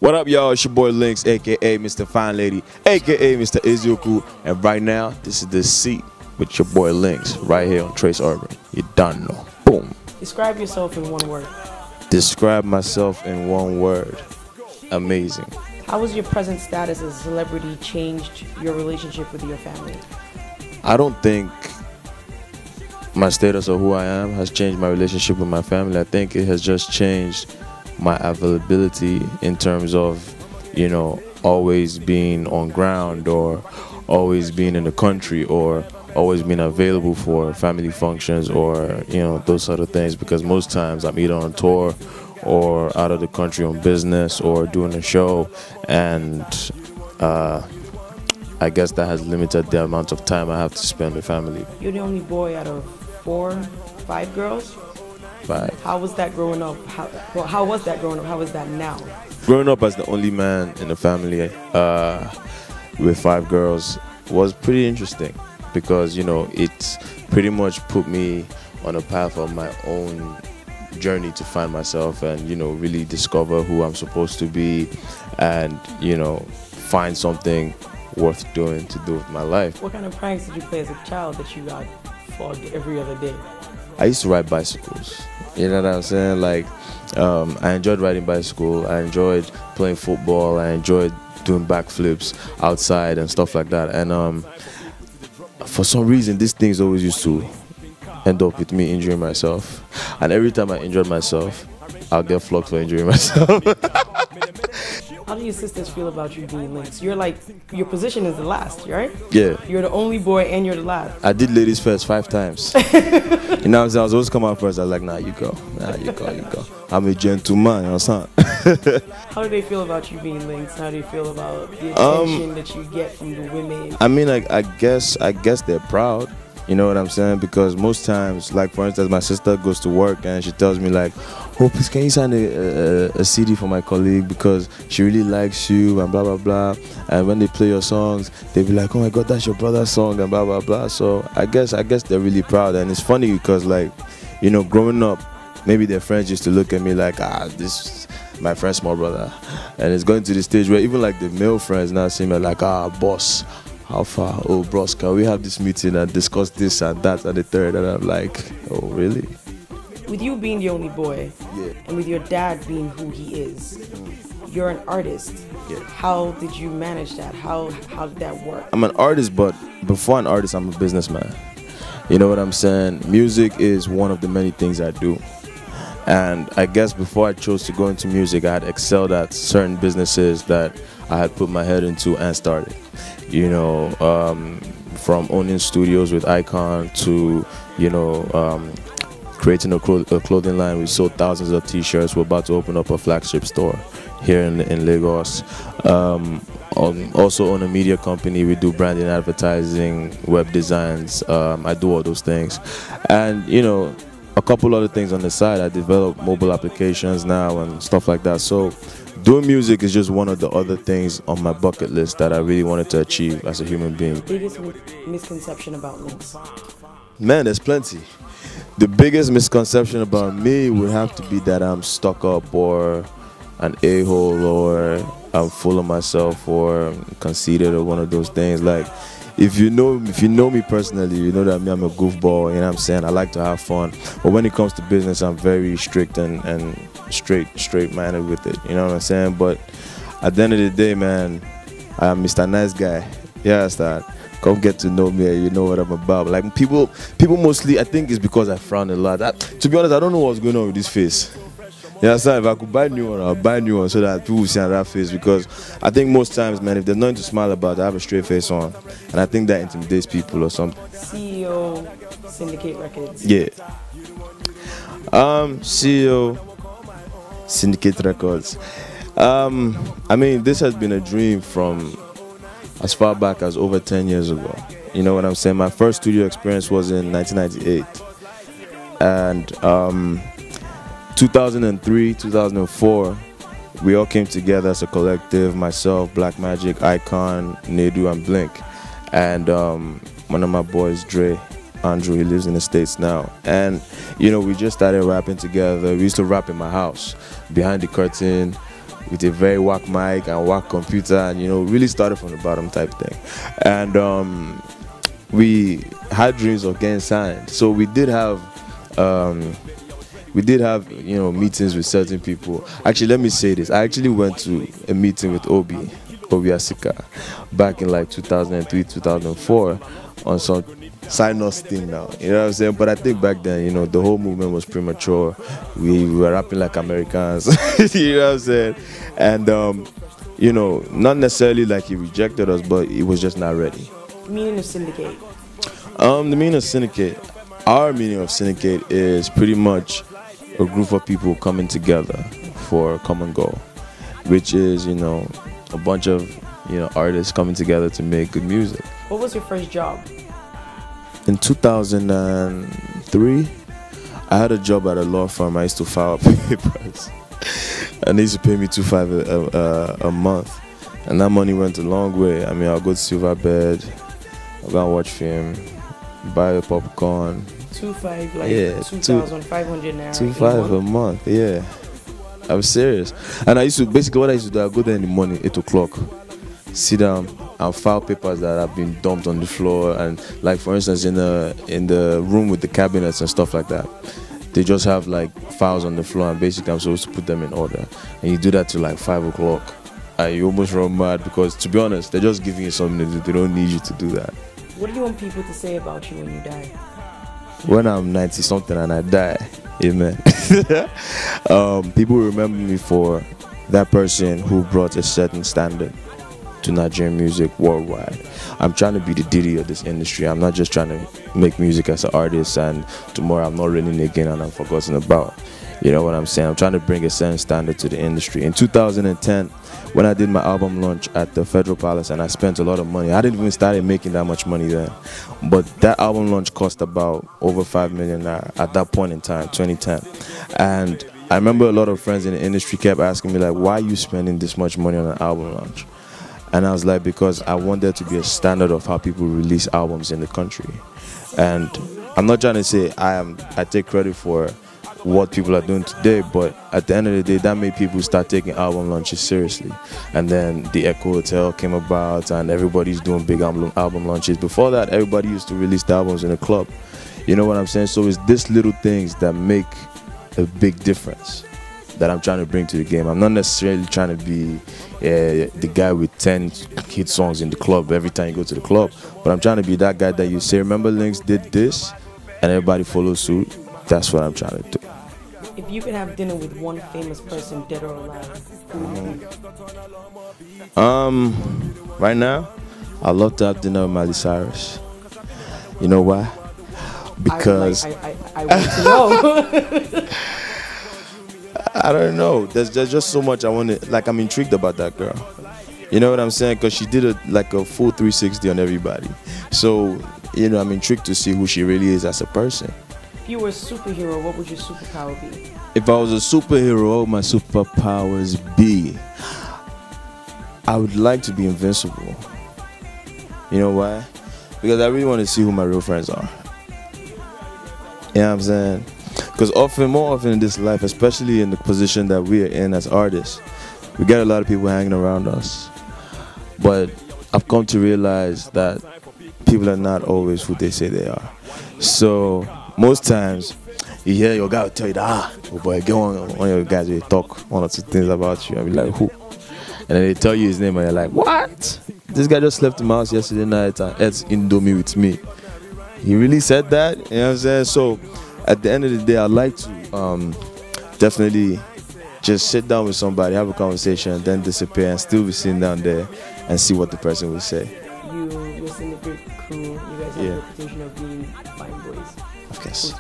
What up, y'all? It's your boy Lynxxx, aka Mr. Fine Lady, aka Mr. Eziokwu, and right now, this is the seat with your boy Lynxxx, right here on Trace Urban. You done know. Boom. Describe yourself in one word. Describe myself in one word. Amazing. How has your present status as a celebrity changed your relationship with your family? I don't think my status or who I am has changed my relationship with my family. I think it has just changed my availability in terms of, you know, always being on ground or always being in the country or always being available for family functions or, you know, those sort of things, because most times I'm either on tour or out of the country on business or doing a show, and I guess that has limited the amount of time I have to spend with family. You're the only boy out of 4, 5 girls? 5. How was that growing up? How was that growing up? How is that now? Growing up as the only man in the family with 5 girls was pretty interesting, because, you know, it pretty much put me on a path of my own journey to find myself and, you know, really discover who I'm supposed to be and, you know, find something worth doing to do with my life. What kind of pranks did you play as a child that you got flogged every other day? I used to ride bicycles. You know what I'm saying? Like, I enjoyed riding bicycle. I enjoyed playing football. I enjoyed doing backflips outside and stuff like that. And for some reason, these things always used to end up with me injuring myself. And every time I injured myself, I'll get flogged for injuring myself. How do your sisters feel about you being Lynxxx? You're like, your position is the last, right? Yeah. You're the only boy and you're the last. I did ladies first 5 times. You know what I'm saying? I was always come out first. I was like, nah, you go. Nah, you go, you go. I'm a gentleman, you know what I'm saying? How do they feel about you being Lynxxx? How do you feel about the attention that you get from the women? I mean, like, I guess they're proud. You know what I'm saying? Because most times, like, for instance, my sister goes to work and she tells me, like, oh, please, can you sign a CD for my colleague because she really likes you and blah, blah, blah. And when they play your songs, they be like, oh my God, that's your brother's song and blah, blah, blah. So I guess they're really proud. And it's funny because, like, you know, growing up, maybe their friends used to look at me like, this is my friend's small brother. And it's going to the stage where even, like, the male friends now see me like, boss. How far? Oh, bros, can we have this meeting and discuss this and that and the third? And I'm like, oh, really? With you being the only boy, Yeah. and with your dad being who he is, you're an artist. Yeah. How did you manage that? How did that work? I'm an artist, but before an artist, I'm a businessman. You know what I'm saying? Music is one of the many things I do. And I guess before I chose to go into music, I had excelled at certain businesses that I had put my head into and started. You know, from owning studios with Icon to, you know, creating a clothing line. We sold thousands of t-shirts. We're about to open up a flagship store here in Lagos. Also own a media company. We do branding, advertising, web designs. I do all those things. And, you know, a couple other things on the side. I develop mobile applications now and stuff like that. So doing music is just one of the other things on my bucket list that I really wanted to achieve as a human being. Biggest misconception about Lynxxx? Man, there's plenty. The biggest misconception about me would have to be that I'm stuck up or an a-hole or I'm full of myself or conceited or one of those things. Like, if you know me personally, you know that I'm a goofball, you know what I'm saying? I like to have fun. But when it comes to business, I'm very strict and straight-minded with it, you know what I'm saying? But at the end of the day, man, I'm Mr. Nice Guy. Yeah, that. Come get to know me and you know what I'm about. Like, people mostly, I think it's because I frown a lot. To be honest, I don't know what's going on with this face. Yeah, so if I could buy a new one, I'll buy a new one so that people will see that face. Because I think most times, man, if there's nothing to smile about, I have a straight face on. And I think that intimidates people or something. CEO, Syndicate Records. Yeah. CEO, Syndicate Records. I mean, this has been a dream from as far back as over 10 years ago. You know what I'm saying? My first studio experience was in 1998. And 2003, 2004, we all came together as a collective, myself, Black Magic, Icon, Nedu, and Blink. And one of my boys, Andrew, he lives in the States now. And, you know, we just started rapping together. We used to rap in my house, behind the curtain, with a very whack mic and whack computer, and really started from the bottom type thing. And we had dreams of getting signed, so we did have meetings with certain people. Actually, let me say this. I actually went to a meeting with Obi Asika back in like 2003, 2004 on some sign us thing now. You know what I'm saying? But I think back then, the whole movement was premature. We were rapping like Americans. You know what I'm saying? And not necessarily like he rejected us, but he was just not ready. Meaning of syndicate. The meaning of syndicate. Our meaning of syndicate is pretty much a group of people coming together for a common goal, which is, a bunch of, artists coming together to make good music. What was your first job? In 2003, I had a job at a law firm. I used to file papers, and they used to pay me $2.5 a month, and that money went a long way. I mean, I'll go to Silver Bed, I'll go and watch film, buy a popcorn. 2.5, like 2,500 naira. 2.5 a month, yeah. I'm serious. And what I used to do, I go there in the morning, 8 o'clock, sit down and file papers that have been dumped on the floor. And like, for instance, in the room with the cabinets and stuff like that, they just have like files on the floor, and basically I'm supposed to put them in order. And you do that till like 5 o'clock, and you almost run mad, because to be honest, they're just giving you something to do. They don't need you to do that. What do you want people to say about you when you die? When I'm 90 something and I die, amen. People remember me for that person who brought a certain standard to Nigerian music worldwide. I'm trying to be the Diddy of this industry. I'm not just trying to make music as an artist and tomorrow I'm not raining again and I'm forgotten about. You know what I'm saying? I'm trying to bring a certain standard to the industry. In 2010, when I did my album launch at the Federal Palace, and I spent a lot of money. I didn't even start making that much money then. But that album launch cost about over 5 million at that point in time, 2010. And I remember a lot of friends in the industry kept asking me, like, why are you spending this much money on an album launch? And I was like, because I want there to be a standard of how people release albums in the country. And I'm not trying to say I take credit for what people are doing today, but at the end of the day, that made people start taking album launches seriously. And then the Echo Hotel came about, and everybody's doing big album launches. Before that, everybody used to release the albums in a club. You know what I'm saying? So it's these little things that make a big difference that I'm trying to bring to the game. I'm not necessarily trying to be the guy with 10 hit songs in the club every time you go to the club, but I'm trying to be that guy that you say, remember Lynxxx did this, and everybody follows suit. That's what I'm trying to do. If you could have dinner with one famous person, dead or alive, who would it be? Right now, I'd love to have dinner with Miley Cyrus. You know why? Because I want to know. I don't know. There's just so much I want to, like, I'm intrigued about that girl. You know what I'm saying? Because she did a full 360 on everybody. So, I'm intrigued to see who she really is as a person. If you were a superhero, what would your superpower be? If I was a superhero, what would my superpowers be? I would like to be invincible. You know why? Because I really want to see who my real friends are. You know what I'm saying? Because more often in this life, especially in the position that we are in as artists, we get a lot of people hanging around us. But I've come to realize that people are not always who they say they are. So most times, you hear your guy will tell you that, oh boy, get one of your guys will talk one or two things about you and be like, who? And then they tell you his name and you're like, what? This guy just left my house yesterday night and ate Indomie with me. He really said that? You know what I'm saying? So at the end of the day, I'd like to definitely just sit down with somebody, have a conversation, and then disappear and still be sitting down there and see what the person will say. You're in a great crew. You guys have a reputation of being fine boys. Of course.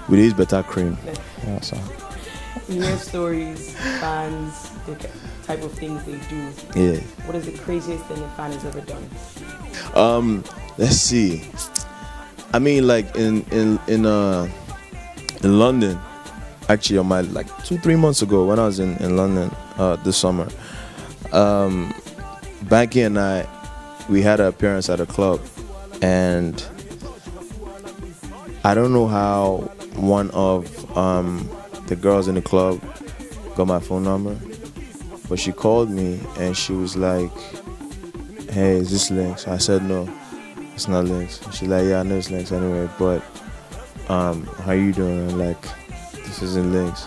We use better cream. Yeah, so. You hear stories, fans, the type of things they do. Yeah. What is the craziest thing a fan has ever done? Let's see. I mean, like in London, actually on my 2-3 months ago when I was in London this summer, Banky and we had an appearance at a club, and I don't know how one of the girls in the club got my phone number, But she called me and she was like, hey, is this Lynxxx? I said, no, it's not Lynxxx. And she's like, yeah, I know it's Lynxxx anyway, but how you doing? I'm like, this isn't Lynxxx.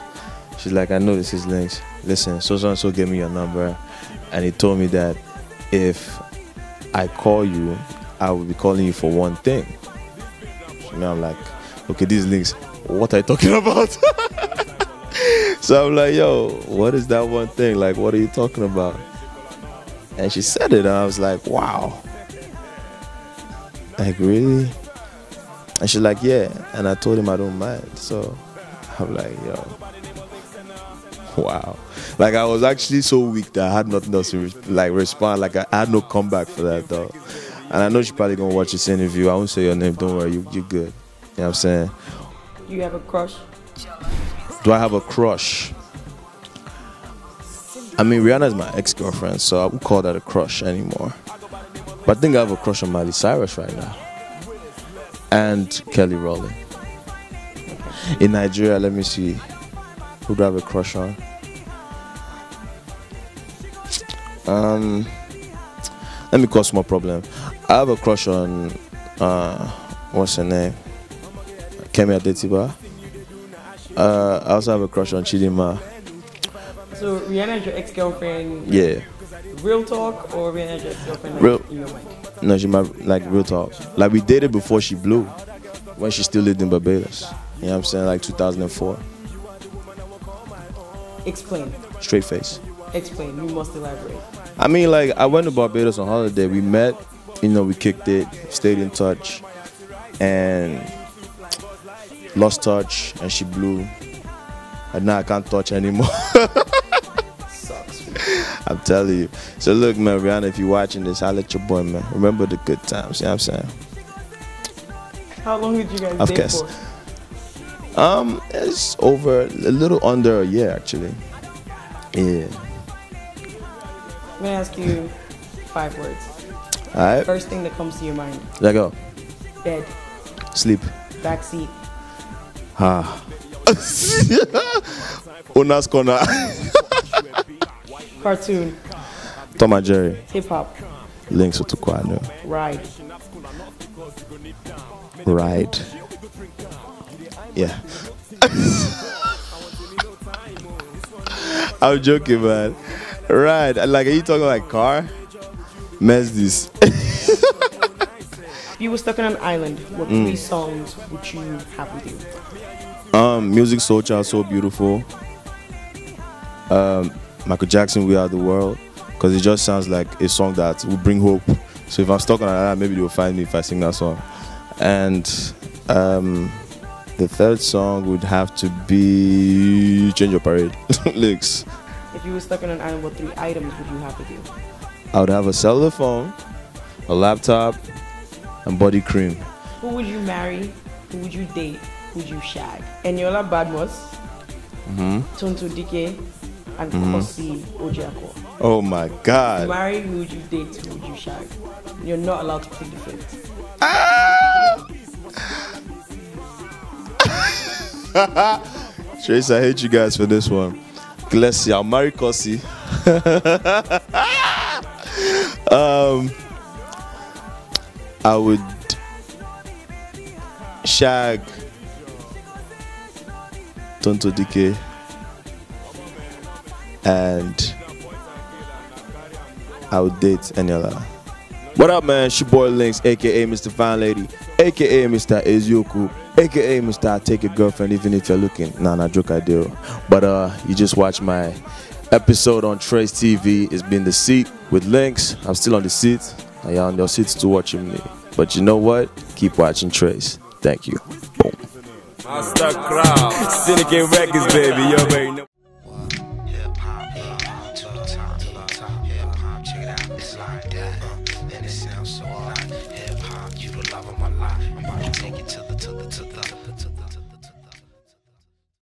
She's like, I know this is Lynxxx. Listen, so gave me your number, and he told me that if I call you, I will be calling you for one thing. And I'm like, okay, this is Lynxxx. What are you talking about? So I'm like, yo, what is that one thing? Like, what are you talking about? And she said it, and I was like, wow. Like, really? And she's like, yeah. And I told him I don't mind. So I'm like, yo, wow. Like, I was actually so weak that I had nothing else to respond. Like, I had no comeback for that, though. And I know she's probably gonna watch this interview. I won't say your name. Don't worry, you're good. You know what I'm saying? Do you have a crush? Do I have a crush? I mean, Rihanna is my ex-girlfriend, so I wouldn't call that a crush anymore. But I think I have a crush on Miley Cyrus right now. And Kelly Rowland. In Nigeria, let me see. Who do I have a crush on? Let me cause more problem. I have a crush on, what's her name? Kemi Adetiba. I also have a crush on Chidinma. So Rihanna is your ex-girlfriend? Yeah. Real talk, or Rihanna is your ex-girlfriend in your mind? No, she like real talk. Like, we dated before she blew, when she still lived in Barbados. You know what I'm saying? Like 2004. Explain. Straight face. Explain. You must elaborate. I mean, like, I went to Barbados on holiday. We met, you know, we kicked it, stayed in touch, and lost touch, and she blew. And now I can't touch anymore. Sucks. I'm telling you. So look, man, Rihanna, if you're watching this, I'll let your boy, man. Remember the good times, you know what I'm saying? How long did you guys date for? It's over a little under a year, actually. Yeah. I'm gonna ask you 5 words. Alright. First thing that comes to your mind. Let go. Bed. Sleep. Backseat. Una's corner. Cartoon. Tom and Jerry. Hip hop. Lynxxx utunu. Ride. Ride. Yeah. I'm joking, man. Right. Like, are you talking like car? Mess this. If you were stuck on an island, what 3 songs would you have with you? Music, Soul Child, So Beautiful. Michael Jackson, We Are the World. Because it just sounds like a song that will bring hope. So if I'm stuck on an island, maybe they'll find me if I sing that song. And the 3rd song would have to be Change Your Parade. Lynxxx. If you were stuck on an island, what 3 items would you have with you? I would have a cellular phone, a laptop, and body cream. Who would you marry? Who would you date? Who would you shag? Eniola Badmus, Tonto Dike, and Kosi Ojiako. Oh my God. Marry, who would you date? Who would you shag? You're not allowed to plead the fifth. Trace, I hate you guys for this one. Let's see, I'll marry Kosi. I would shag Tonto Dike, and I would date Eniola. What up, man? It's your boy Lynxxx, aka Mr. Fine Lady, aka Mr. Eziokwu, aka Mr. Take Your Girlfriend Even If You're Looking. Nah, joke I do. But you just watched my episode on Trace TV. It's been The Seat with Lynxxx. I'm still on the seat. And you're on your seats to watching me. But you know what? Keep watching Trace. Thank you. Boom. Master Crowd. Syndicate Records, baby. You already know.